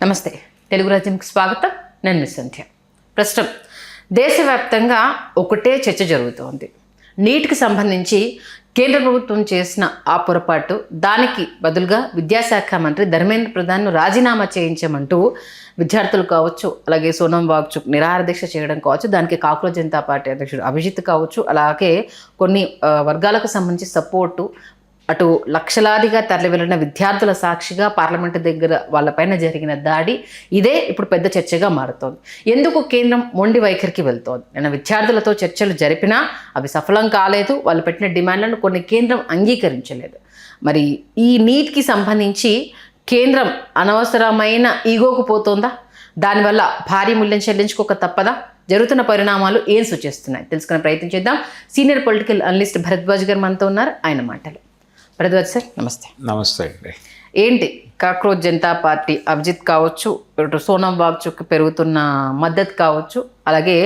నమస్తే, తెలుగు రాజ్యంకి స్వాగతం. నేను మిస్ సంధ్య. ప్రస్తుతం దేశవ్యాప్తంగా ఒకటే చర్చ జరుగుతోంది. నీట్కి సంబంధించి కేంద్ర ప్రభుత్వం చేసిన ఆ పొరపాటు, దానికి బదులుగా విద్యాశాఖ మంత్రి ధర్మేంద్ర ప్రధాన్ను రాజీనామా చేయించమంటూ విద్యార్థులు కావచ్చు, అలాగే సోనం వాంగ్చుక్ నిరాహార దీక్ష చేయడం కావచ్చు, దానికి కాక్రోచ్ జనతా పార్టీ అధ్యక్షుడు అభిజిత్ కావచ్చు, అలాగే కొన్ని వర్గాలకు సంబంధించి సపోర్టు, అటు లక్షలాదిగా తరలి వెళ్ళిన విద్యార్థుల సాక్షిగా పార్లమెంటు దగ్గర వాళ్ళపైన జరిగిన దాడి, ఇదే ఇప్పుడు పెద్ద చర్చగా మారుతోంది. ఎందుకు కేంద్రం మొండి వైఖరికి వెళ్తోంది? నిన్న విద్యార్థులతో చర్చలు జరిపినా అవి సఫలం కాలేదు. వాళ్ళు పెట్టిన డిమాండ్లను కొన్ని కేంద్రం అంగీకరించలేదు. మరి ఈ నీట్కి సంబంధించి కేంద్రం అనవసరమైన ఈగోకు పోతోందా? దానివల్ల భారీ మూల్యం చెల్లించుకోక తప్పదా? జరుగుతున్న పరిణామాలు ఏం సూచిస్తున్నాయి తెలుసుకునే ప్రయత్నం చేద్దాం. సీనియర్ పొలిటికల్ అనలిస్ట్ భరద్వాజ్ గారు మనతో ఉన్నారు. ఆయన మాటలు. భరద్వాజ్ సార్, నమస్తే. నమస్తే అండి. ఏంటి కాక్రోచ్ జనతా పార్టీ అభిజిత్ కావచ్చు, ఇటు సోనం వాంగ్చుక్ పెరుగుతున్న మద్దతు కావచ్చు, అలాగే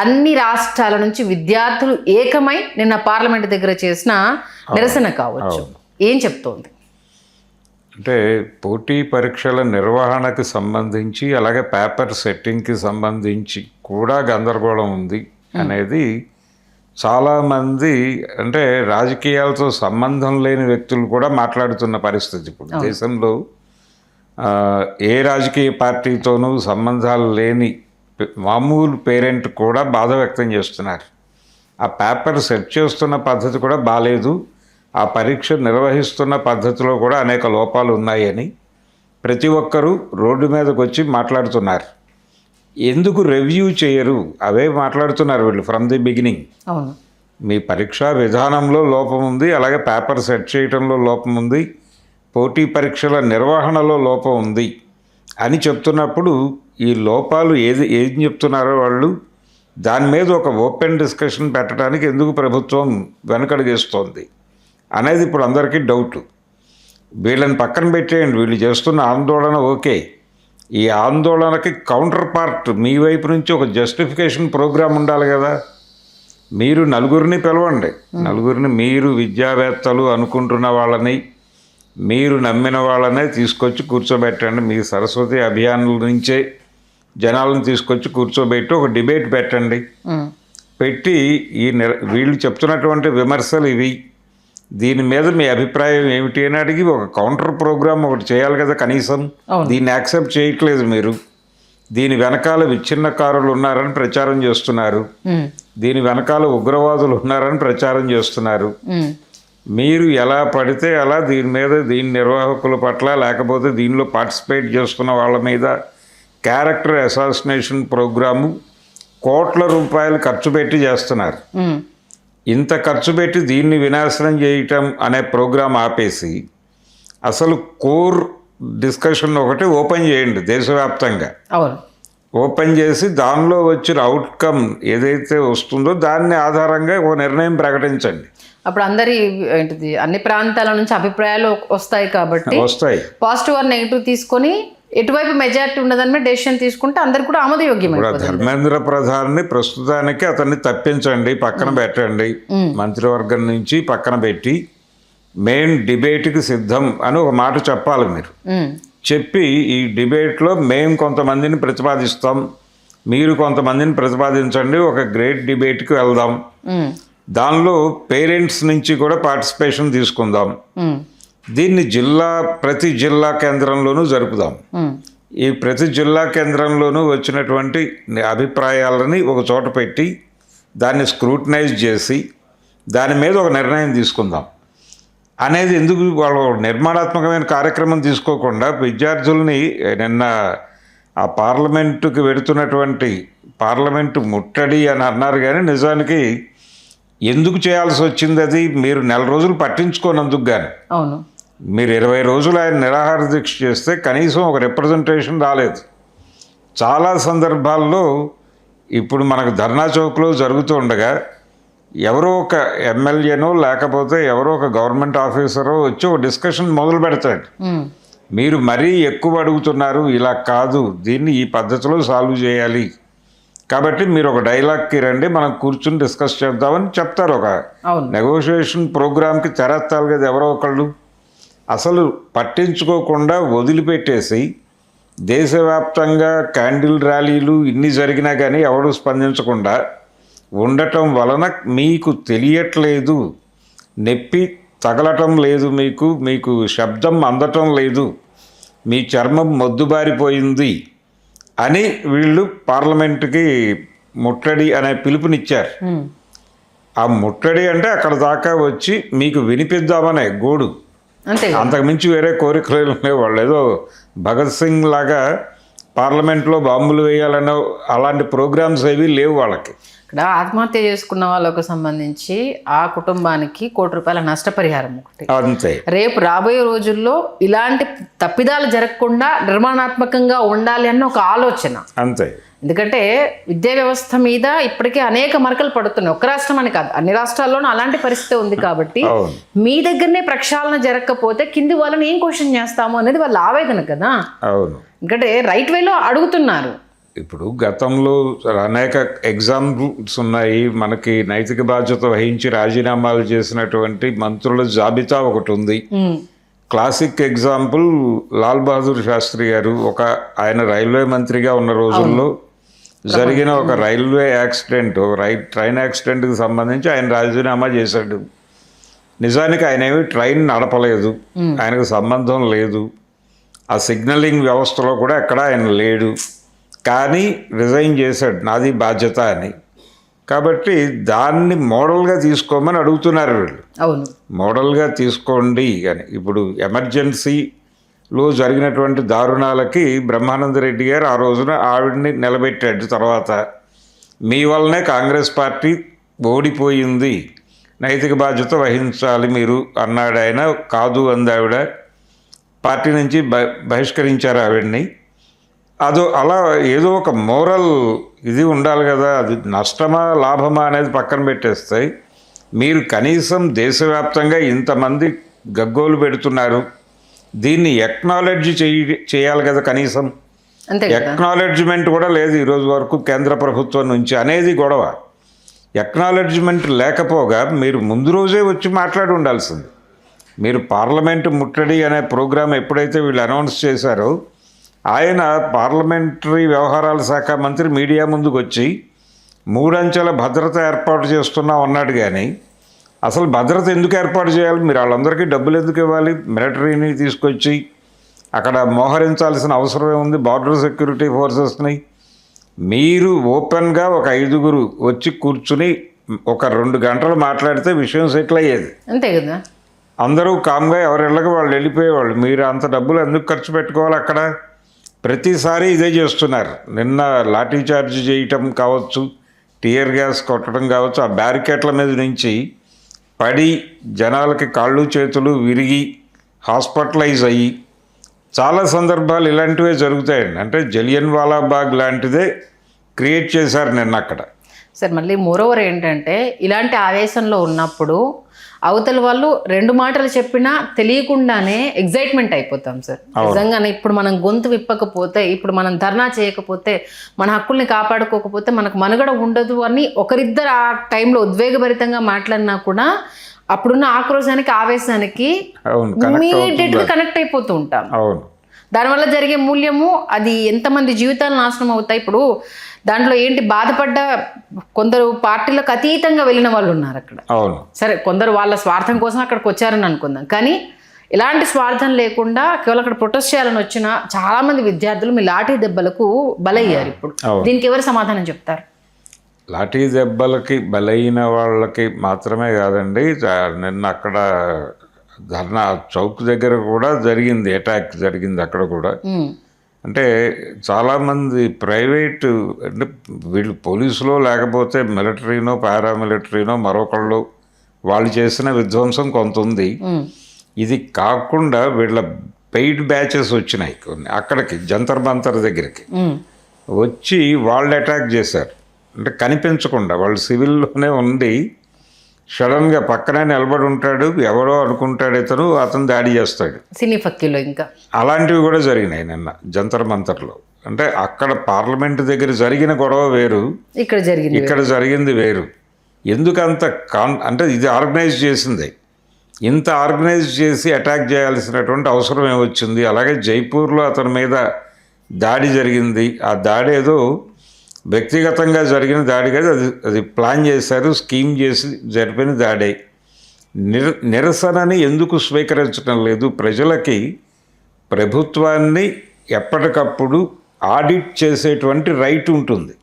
అన్ని రాష్ట్రాల నుంచి విద్యార్థులు ఏకమై నిన్న పార్లమెంట్ దగ్గర చేసిన నిరసన కావచ్చు, ఏం చెప్తోంది? అంటే పోటీ పరీక్షల నిర్వహణకు సంబంధించి, అలాగే పేపర్ సెట్టింగ్కి సంబంధించి కూడా గందరగోళం ఉంది అనేది చాలామంది, అంటే రాజకీయాలతో సంబంధం లేని వ్యక్తులు కూడా మాట్లాడుతున్న పరిస్థితి ఇప్పుడు దేశంలో. ఏ రాజకీయ పార్టీతోనూ సంబంధాలు లేని మామూలు పేరెంట్ కూడా బాధ వ్యక్తం చేస్తున్నారు. ఆ పేపర్ సెట్ చేస్తున్న పద్ధతి కూడా బాలేదు, ఆ పరీక్ష నిర్వహిస్తున్న పద్ధతిలో కూడా అనేక లోపాలు ఉన్నాయని ప్రతి ఒక్కరూ రోడ్డు మీదకి వచ్చి మాట్లాడుతున్నారు. ఎందుకు రివ్యూ చేయరు? అవే మాట్లాడుతున్నారు వీళ్ళు ఫ్రమ్ ది బిగినింగ్. మీ పరీక్షా విధానంలో లోపం ఉంది, అలాగే పేపర్ సెట్ చేయడంలో లోపం ఉంది, పోటీ పరీక్షల నిర్వహణలో లోపం ఉంది అని చెప్తున్నప్పుడు ఈ లోపాలు ఏం చెప్తున్నారో వాళ్ళు, దాని మీద ఒక ఓపెన్ డిస్కషన్ పెట్టడానికి ఎందుకు ప్రభుత్వం వెనకడుగేస్తోంది అనేది ఇప్పుడు అందరికీ డౌట్. వీళ్ళని పక్కన పెట్టేయండి, వీళ్ళు చేస్తున్న ఆందోళన ఓకే. ఈ ఆందోళనకి కౌంటర్ పార్ట్ మీ వైపు నుంచి ఒక జస్టిఫికేషన్ ప్రోగ్రామ్ ఉండాలి కదా. మీరు నలుగురిని పిలవండి, నలుగురిని మీరు విద్యావేత్తలు అనుకుంటున్న వాళ్ళని, మీరు నమ్మిన వాళ్ళనే తీసుకొచ్చి కూర్చోబెట్టండి. మీ సరస్వతి అభియాన్ల నుంచే జనాలను తీసుకొచ్చి కూర్చోబెట్టి ఒక డిబేట్ పెట్టండి. పెట్టి వీళ్ళు చెప్తున్నటువంటి విమర్శలు ఇవి, దీని మీద మీ అభిప్రాయం ఏమిటి అని అడిగి ఒక కౌంటర్ ప్రోగ్రామ్ ఒకటి చేయాలి కదా కనీసం. దీన్ని యాక్సెప్ట్ చేయట్లేదు మీరు. దీని వెనకాల విచ్ఛిన్నకారులు ఉన్నారని ప్రచారం చేస్తున్నారు, దీని వెనకాల ఉగ్రవాదులు ఉన్నారని ప్రచారం చేస్తున్నారు. మీరు ఎలా పడితే అలా దీని నిర్వాహకుల పట్ల, లేకపోతే దీనిలో పార్టిసిపేట్ చేస్తున్న వాళ్ళ మీద క్యారెక్టర్ అసాసినేషన్ ప్రోగ్రాము కోట్ల రూపాయలు ఖర్చు పెట్టి చేస్తున్నారు. ఇంత ఖర్చు పెట్టి దీన్ని వినాశనం చేయటం అనే ప్రోగ్రాం ఆపేసి అసలు కోర్ డిస్కషన్ ఒకటి ఓపెన్ చేయండి దేశవ్యాప్తంగా. ఓపెన్ చేసి దానిలో వచ్చిన అవుట్కమ్ ఏదైతే వస్తుందో దాన్ని ఆధారంగా ఒక నిర్ణయం ప్రకటించండి. అప్పుడు ఏంటిది, అన్ని ప్రాంతాల నుంచి అభిప్రాయాలు వస్తాయి కాబట్టి వస్తాయి. పాజిటివ్ ఆర్ నెగిటివ్ తీసుకొని ఎటువైపు మెజారిటీ ఉన్నదని మీద డెసిషన్ తీసుకుంటే అందరు కూడా ఆమోదయోగ్యమైపోతుంది. ధర్మేంద్ర ప్రధాన్ని ప్రస్తుతానికి అతన్ని తప్పించండి, పక్కన పెట్టండి, మంత్రివర్గం నుంచి పక్కన పెట్టి మెయిన్ డిబేట్కి సిద్ధం అని ఒక మాట చెప్పాలి మీరు. చెప్పి ఈ డిబేట్లో మేము కొంతమందిని ప్రతిపాదిస్తాం, మీరు కొంతమందిని ప్రతిపాదించండి, ఒక గ్రేట్ డిబేట్కి వెళ్దాం, దానిలో పేరెంట్స్ నుంచి కూడా పార్టిసిపేషన్ తీసుకుందాం, దీన్ని ప్రతి జిల్లా కేంద్రంలోనూ జరుపుదాం. ఈ ప్రతి జిల్లా కేంద్రంలోనూ వచ్చినటువంటి అభిప్రాయాలని ఒక చోట పెట్టి దాన్ని స్క్రూటనైజ్ చేసి దాని మీద ఒక నిర్ణయం తీసుకుందాం అనేది. ఎందుకు వాళ్ళు నిర్మాణాత్మకమైన కార్యక్రమం తీసుకోకుండా విద్యార్థుల్ని నిన్న ఆ పార్లమెంటుకి వెడుతున్నటువంటి పార్లమెంటు ముట్టడి అని అన్నారు, కానీ నిజానికి ఎందుకు చేయాల్సి వచ్చింది అది మీరు నెల రోజులు పట్టించుకోనందుకు. కానీ మీరు 20 రోజులు ఆయన నిరాహార దీక్ష చేస్తే కనీసం ఒక రిప్రజెంటేషన్ రాలేదు. చాలా సందర్భాల్లో ఇప్పుడు మనకు ధర్నా చౌక్లో జరుగుతూ ఉండగా ఎవరో ఒక ఎమ్మెల్యేనో లేకపోతే ఎవరో ఒక గవర్నమెంట్ ఆఫీసరో వచ్చి ఒక డిస్కషన్ మొదలు పెడతాడు. మీరు మరీ ఎక్కువ అడుగుతున్నారు, ఇలా కాదు, దీన్ని ఈ పద్ధతిలో సాల్వ్ చేయాలి, కాబట్టి మీరు ఒక డైలాగ్కి రండి, మనం కూర్చుని డిస్కస్ చేద్దామని చెప్తారు. ఒక నెగోషియేషన్ ప్రోగ్రామ్కి తెరెత్తాలి కదా ఎవరో ఒకళ్ళు. అసలు పట్టించుకోకుండా వదిలిపెట్టేసి దేశవ్యాప్తంగా క్యాండిల్ ర్యాలీలు ఇన్ని జరిగినా కానీ ఎవడు స్పందించకుండా ఉండటం వలన మీకు తెలియట్లేదు, నొప్పి తగలటం లేదు, మీకు శబ్దం అందటం లేదు, మీ చర్మం మొద్దుబారిపోయింది అని వీళ్ళు పార్లమెంటుకి ముట్టడి అనే పిలుపునిచ్చారు. ఆ ముట్టడి అంటే అక్కడ దాకా వచ్చి మీకు వినిపిద్దామనే గోడు, అంతకుమించి వేరే కోరికలు ఉండేవాళ్ళు. ఏదో భగత్ సింగ్ లాగా పార్లమెంట్లో బాంబులు వేయాలనో అలాంటి ప్రోగ్రామ్స్ ఏవి లేవు వాళ్ళకి. ఇక్కడ ఆత్మహత్య చేసుకున్న వాళ్ళకు సంబంధించి ఆ కుటుంబానికి ₹1,00,00,000 నష్టపరిహారం ఒకటి. అంతే. రేపు రాబోయే రోజుల్లో ఇలాంటి తప్పిదాలు జరగకుండా నిర్మాణాత్మకంగా ఉండాలి అన్న ఒక ఆలోచన. అంతే. ఎందుకంటే విద్యా వ్యవస్థ మీద ఇప్పటికే అనేక మరకలు పడుతున్నాయి. ఒక రాష్ట్రం అని కాదు, అన్ని రాష్ట్రాల్లోనూ అలాంటి పరిస్థితి ఉంది. కాబట్టి మీ దగ్గరనే ప్రక్షాళన జరగకపోతే కింది వాళ్ళని ఏం క్వశ్చన్ చేస్తాము అనేది వాళ్ళ ఆవేదన కదా. అవును. ఎందుకంటే రైట్ వేలో అడుగుతున్నారు. ఇప్పుడు గతంలో అనేక ఎగ్జాంపుల్స్ ఉన్నాయి. మనకి నైతిక బాధ్యత వహించి రాజీనామాలు చేసినటువంటి మంత్రుల జాబితా ఒకటి ఉంది. క్లాసిక్ ఎగ్జాంపుల్ లాల్ బహదూర్ శాస్త్రి గారు. ఆయన రైల్వే మంత్రిగా ఉన్న రోజుల్లో జరిగిన ఒక రైల్వే యాక్సిడెంట్, ట్రైన్ యాక్సిడెంట్కి సంబంధించి ఆయన రాజీనామా చేశాడు. నిజానికి ఆయన ఏమి ట్రైన్ నడపలేదు, ఆయనకు సంబంధం లేదు, ఆ సిగ్నలింగ్ వ్యవస్థలో కూడా ఎక్కడ ఆయన లేడు, కానీ రిజైన్ చేశాడు, నాది బాధ్యత అని. కాబట్టి దాన్ని మోడల్గా తీసుకోమని అడుగుతున్నారు వీళ్ళు. అవును, మోడల్గా తీసుకోండి అని. ఇప్పుడు ఎమర్జెన్సీలో జరిగినటువంటి దారుణాలకి బ్రహ్మానంద రెడ్డి గారు ఆ రోజున ఆవిడని నిలబెట్టాడు. తర్వాత మీ వల్లనే కాంగ్రెస్ పార్టీ ఓడిపోయింది, నైతిక బాధ్యత వహించాలి మీరు అన్నాడు ఆయన. కాదు అంది ఆవిడ, పార్టీ నుంచి బహిష్కరించారు ఆవిడ్ని. అలా ఏదో ఒక మోరల్ ఇది ఉండాలి కదా. అది నష్టమా లాభమా అనేది పక్కన పెట్టేస్తాయి. మీరు కనీసం దేశవ్యాప్తంగా ఇంతమంది గగ్గోలు పెడుతున్నారు, దీన్ని ఎక్నాలెడ్జ్ చేయాలి కదా కనీసం. ఎక్నాలెడ్జ్మెంట్ కూడా లేదు ఈరోజు వరకు కేంద్ర ప్రభుత్వం నుంచి అనేది గొడవ. ఎక్నాలెడ్జ్మెంట్ లేకపోగా మీరు ముందు రోజే వచ్చి మాట్లాడి ఉండాల్సింది. మీరు పార్లమెంటు ముట్టడి అనే ప్రోగ్రాం ఎప్పుడైతే వీళ్ళు అనౌన్స్ చేశారో, ఆయన పార్లమెంటరీ వ్యవహారాల శాఖ మంత్రి మీడియా ముందుకు వచ్చి 3 అంచెల భద్రత ఏర్పాటు చేస్తున్నాం అన్నాడు. కానీ అసలు భద్రత ఎందుకు ఏర్పాటు చేయాలి? మీరు వాళ్ళందరికీ డబ్బులు ఎందుకు ఇవ్వాలి? మిలిటరీని తీసుకొచ్చి అక్కడ మోహరించాల్సిన అవసరమే ఉంది, బార్డర్ సెక్యూరిటీ ఫోర్సెస్ని. మీరు ఓపెన్గా ఒక 5గురు వచ్చి కూర్చుని ఒక 2 గంటలు మాట్లాడితే విషయం సెటిల్ అయ్యేది. అంతే కదా. అందరూ కామ్గా ఎవరిళ్ళకి వాళ్ళు వెళ్ళిపోయేవాళ్ళు. మీరు అంత డబ్బులు ఎందుకు ఖర్చు పెట్టుకోవాలి అక్కడ? ప్రతిసారి ఇదే చేస్తున్నారు. నిన్న లాఠీ చార్జ్ చేయటం కావచ్చు, టియర్ గ్యాస్ కొట్టడం కావచ్చు, ఆ బ్యారికేట్ల మీద నుంచి పడి జనాలకి కాళ్ళు చేతులు విరిగి హాస్పిటలైజ్ అయ్యి చాలా సందర్భాలు ఇలాంటివే జరుగుతాయండి. అంటే జలియన్ వాలాబాగ్ లాంటిదే క్రియేట్ చేశారు నిన్న అక్కడ. సార్ మళ్ళీ మోరోవర్ ఏంటంటే, ఇలాంటి ఆవేశంలో ఉన్నప్పుడు అవతల వాళ్ళు 2 మాటలు చెప్పినా తెలియకుండానే ఎగ్జైట్మెంట్ అయిపోతాం సార్. నిజంగానే ఇప్పుడు మనం గొంతు విప్పకపోతే, ఇప్పుడు మనం ధర్నా చేయకపోతే, మన హక్కుల్ని కాపాడుకోకపోతే మనకు మనుగడ ఉండదు అని ఒకరిద్దరు ఆ టైంలో ఉద్వేగభరితంగా మాట్లాడినా కూడా అప్పుడున్న ఆక్రోశానికి, ఆవేశానికి ఇమీడియట్గా కనెక్ట్ అయిపోతూ ఉంటాం. దానివల్ల జరిగే మూల్యము, అది ఎంతమంది జీవితాలు నాశనం అవుతాయి. ఇప్పుడు దాంట్లో ఏంటి, బాధపడ్డ కొందరు పార్టీలకు అతీతంగా వెళ్ళిన వాళ్ళు ఉన్నారు అక్కడ. సరే, కొందరు వాళ్ళ స్వార్థం కోసం అక్కడికి వచ్చారని అనుకుందాం, కానీ ఎలాంటి స్వార్థం లేకుండా కేవలం అక్కడ ప్రొటెస్ట్ చేయాలని వచ్చిన చాలా మంది విద్యార్థులు మీ లాఠీ దెబ్బలకు బలయ్యారు. ఇప్పుడు దీనికి ఎవరు సమాధానం చెప్తారు? లాఠీ దెబ్బలకి బలైన వాళ్ళకి మాత్రమే కాదండి, నిన్న అక్కడ ధర్నా చౌక్ దగ్గర కూడా జరిగింది, అటాక్ జరిగింది అక్కడ కూడా. అంటే చాలామంది ప్రైవేటు, అంటే వీళ్ళు పోలీసులో లేకపోతే మిలిటరీనో పారామిలిటరీనో మరొకళ్ళు వాళ్ళు చేసిన విధ్వంసం కొంత ఉంది. ఇది కాకుండా వీళ్ళ పెయిడ్ బ్యాచెస్ వచ్చినాయి కొన్ని, అక్కడికి జంతర్ మంతర్ దగ్గరికి వచ్చి వాళ్ళు అటాక్ చేశారు. అంటే కనిపించకుండా వాళ్ళు సివిల్లోనే ఉండి సడన్గా పక్కనే నిలబడి ఉంటాడు, ఎవరో అనుకుంటాడు ఇతను, అతను దాడి చేస్తాడు. సినీ ఫక్కీలో ఇంకా అలాంటివి కూడా జరిగినాయి నిన్న జంతర్ మంతర్లో. అంటే అక్కడ పార్లమెంట్ దగ్గర జరిగిన గొడవ వేరు, ఇక్కడ జరిగింది వేరు. ఎందుకంత అంటే ఇది ఆర్గనైజ్ చేసింది, ఇంత ఆర్గనైజ్ చేసి అటాక్ చేయాల్సినటువంటి అవసరం ఏమొచ్చింది? అలాగే జైపూర్లో అతని మీద దాడి జరిగింది. ఆ దాడి ఏదో వ్యక్తిగతంగా జరిగిన దాడి కాదు, అది ప్లాన్ చేశారు, స్కీమ్ చేసి జరిపిన దాడే. నిరసనని ఎందుకు స్వీకరించడం లేదు? ప్రజలకి ప్రభుత్వాన్ని ఎప్పటికప్పుడు ఆడిట్ చేసేటువంటి రైట్ ఉంటుంది.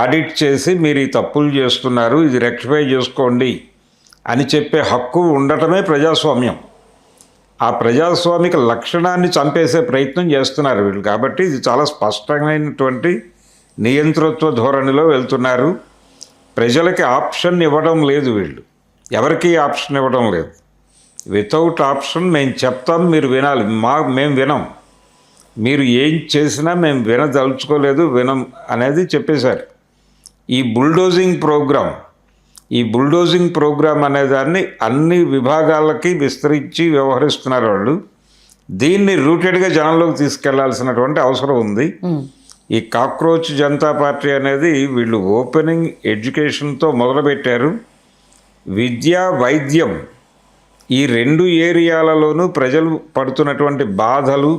ఆడిట్ చేసి మీరు ఈ తప్పులు చేస్తున్నారు, ఇది రెక్టిఫై చేసుకోండి అని చెప్పే హక్కు ఉండటమే ప్రజాస్వామ్యం. ఆ ప్రజాస్వామిక లక్షణాన్ని చంపేసే ప్రయత్నం చేస్తున్నారు వీళ్ళు. కాబట్టి ఇది చాలా స్పష్టమైనటువంటి నియంతృత్వ ధోరణిలో వెళ్తున్నారు. ప్రజలకి ఆప్షన్ ఇవ్వడం లేదు వీళ్ళు, ఎవరికి ఆప్షన్ ఇవ్వడం లేదు. వితౌట్ ఆప్షన్ మేము చెప్తాం, మీరు వినాలి, మేము వినం, మీరు ఏం చేసినా మేము వినదలుచుకోలేదు, వినం అనేది చెప్పేశారు. ఈ బుల్డోజింగ్ ప్రోగ్రామ్ అనేదాన్ని అన్ని విభాగాలకి విస్తరించి వ్యవహరిస్తున్నారు వాళ్ళు. దీన్ని రూటెడ్గా జనంలోకి తీసుకెళ్లాల్సినటువంటి అవసరం ఉంది. ఈ కాక్రోచ్ జనతా పార్టీ అనేది వీళ్ళు ఓపెనింగ్ ఎడ్యుకేషన్తో మొదలుపెట్టారు. విద్య, వైద్యం ఈ 2 ఏరియాలలోనూ ప్రజలు పడుతున్నటువంటి బాధలు,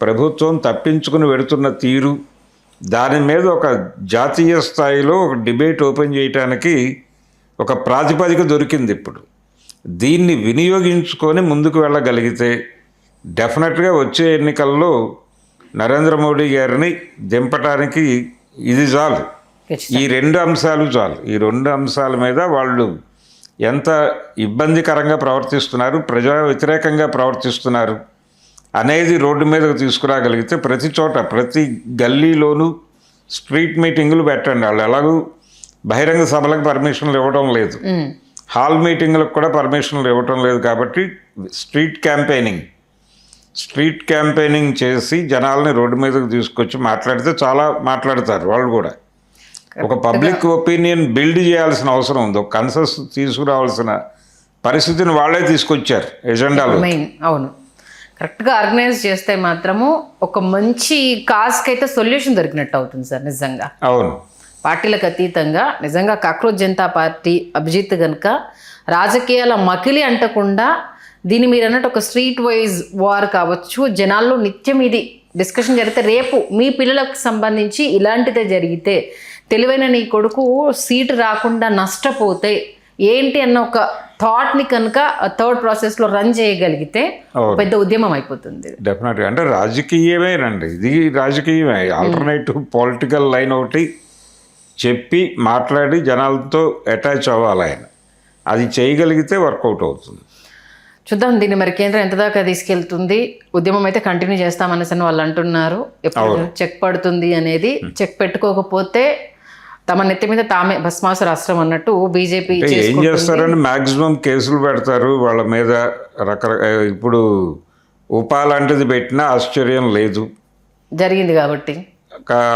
ప్రభుత్వం తప్పించుకుని వెడుతున్న తీరు, దాని మీద ఒక జాతీయ స్థాయిలో ఒక డిబేట్ ఓపెన్ చేయడానికి ఒక ప్రాతిపదిక దొరికింది ఇప్పుడు. దీన్ని వినియోగించుకొని ముందుకు వెళ్ళగలిగితే డెఫినెట్గా వచ్చే ఎన్నికల్లో నరేంద్ర మోడీ గారిని దింపటానికి ఇది చాలు. ఈ 2 అంశాలు చాలు. ఈ 2 అంశాల మీద వాళ్ళు ఎంత ఇబ్బందికరంగా ప్రవర్తిస్తున్నారు, ప్రజా వ్యతిరేకంగా ప్రవర్తిస్తున్నారు అనేది రోడ్డు మీదకు తీసుకురాగలిగితే ప్రతి చోట, ప్రతి గల్లీలోనూ స్ట్రీట్ మీటింగులు పెట్టండి. వాళ్ళు ఎలాగూ బహిరంగ సభలకు పర్మిషన్లు ఇవ్వడం లేదు, హాల్ మీటింగులకు కూడా పర్మిషన్లు ఇవ్వటం లేదు. కాబట్టి స్ట్రీట్ క్యాంపెయినింగ్ చేసి జనాల్ని రోడ్డు మీదకు తీసుకొచ్చి మాట్లాడితే చాలా మాట్లాడతారు వాళ్ళు కూడా. ఒక పబ్లిక్ ఒపీనియన్ బిల్డ్ చేయాల్సిన అవసరం ఉంది. ఒక కన్సెన్స్ తీసుకురావాల్సిన పరిస్థితిని వాళ్ళే తీసుకొచ్చారు ఎజెండాలో. అవును, కరెక్ట్గా ఆర్గనైజ్ చేస్తే మాత్రము ఒక మంచి కాజ్కి అయితే సొల్యూషన్ దొరికినట్టు అవుతుంది సార్. నిజంగా అవును, పార్టీలకు అతీతంగా నిజంగా కాక్రోచ్ జనతా పార్టీ అభిజిత్ కనుక రాజకీయాల మకిలి అంటకుండా దీన్ని మీరు అన్నట్టు ఒక స్ట్రీట్ వైజ్ వార్ కావచ్చు, జనాల్లో నిత్యం ఇది డిస్కషన్ జరిగితే, రేపు మీ పిల్లలకు సంబంధించి ఇలాంటిదే జరిగితే, తెలివైన నీ కొడుకు సీటు రాకుండా నష్టపోతే ఏంటి అన్న ఒక థాట్ని కనుక థర్డ్ ప్రాసెస్లో రన్ చేయగలిగితే పెద్ద ఉద్యమం అయిపోతుంది. డెఫినెట్గా. అంటే రాజకీయమేనండి, ఇది రాజకీయమే. ఆల్టర్నేటివ్ పొలిటికల్ లైన్ ఒకటి చెప్పి మాట్లాడి జనాలతో అటాచ్ అవ్వాలి ఆయన. అది చేయగలిగితే వర్కౌట్ అవుతుంది. చూద్దాం దీన్ని మరి కేంద్రం ఎంత దాకా తీసుకెళ్తుంది. ఉద్యమం అయితే కంటిన్యూ చేస్తామనేసి వాళ్ళు అంటున్నారు. ఎప్పుడు చెక్ పడుతుంది అనేది, చెక్ పెట్టుకోకపోతే తమ నెత్తి మీద తామే భస్మాసు రాష్ట్రం అన్నట్టు బీజేపీ ఏం చేస్తారని మ్యాక్సిమం కేసులు పెడతారు వాళ్ళ మీద. ఇప్పుడు ఉపా లాంటిది పెట్టినా ఆశ్చర్యం లేదు, జరిగింది కాబట్టి.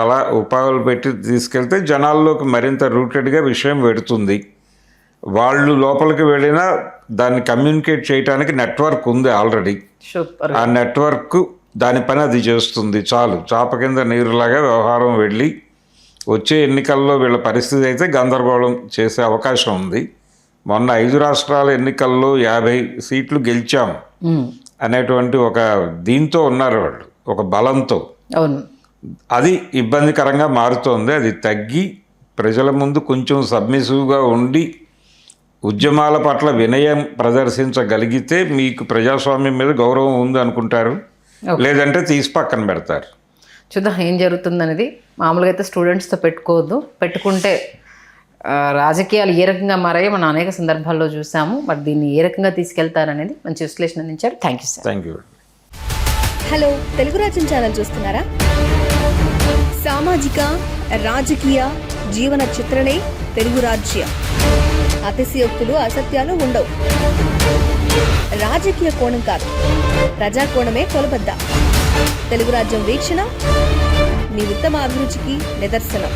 అలా ఉపాయాలు పెట్టి తీసుకెళ్తే జనాల్లోకి మరింత రూటెడ్గా విషయం పెడుతుంది. వాళ్ళు లోపలికి వెళ్ళినా దాన్ని కమ్యూనికేట్ చేయడానికి నెట్వర్క్ ఉంది ఆల్రెడీ. ఆ నెట్వర్క్ దాని పని అది చేస్తుంది. చాలు, చాప కింద నీరులాగా వ్యవహారం వెళ్ళి వచ్చే ఎన్నికల్లో వీళ్ళ పరిస్థితి అయితే గందరగోళం చేసే అవకాశం ఉంది. మొన్న 5 రాష్ట్రాల ఎన్నికల్లో 50 సీట్లు గెలిచాం అనేటువంటి ఒక దీంతో ఉన్నారు వాళ్ళు, ఒక బలంతో. అవును, అది ఇబ్బందికరంగా మారుతోంది. అది తగ్గి ప్రజల ముందు కొంచెం సబ్మిసివ్గా ఉండి ఉద్యమాల పట్ల వినయం ప్రదర్శించగలిగితే మీకు ప్రజాస్వామ్యం మీద గౌరవం ఉంది అనుకుంటారు, లేదంటే తీసి పక్కన పెడతారు. చూద్దాం ఏం జరుగుతుందనేది. మామూలుగా అయితే స్టూడెంట్స్తో పెట్టుకోవద్దు, పెట్టుకుంటే రాజకీయాలు ఏ రకంగా మారాయో మనం అనేక సందర్భాల్లో చూసాము. మరి దీన్ని ఏ రకంగా తీసుకెళ్తారనేది మంచి విశ్లేషణ అందించారు. Thank you sir. Thank you. Hello, Telugu రాజ్యం ఛానల్ చూస్తున్నారా? సామాజిక, రాజకీయ, జీవన చిత్రణే తెలుగు రాజ్యం. అతిశయోక్తులు, అసత్యాలు ఉండవు. రాజకీయ కోణం కాదు, ప్రజా కోణమే కొలబద్ద. తెలుగు రాజ్యం వీక్షణ మీ ఉత్తమ అభిరుచికి నిదర్శనం.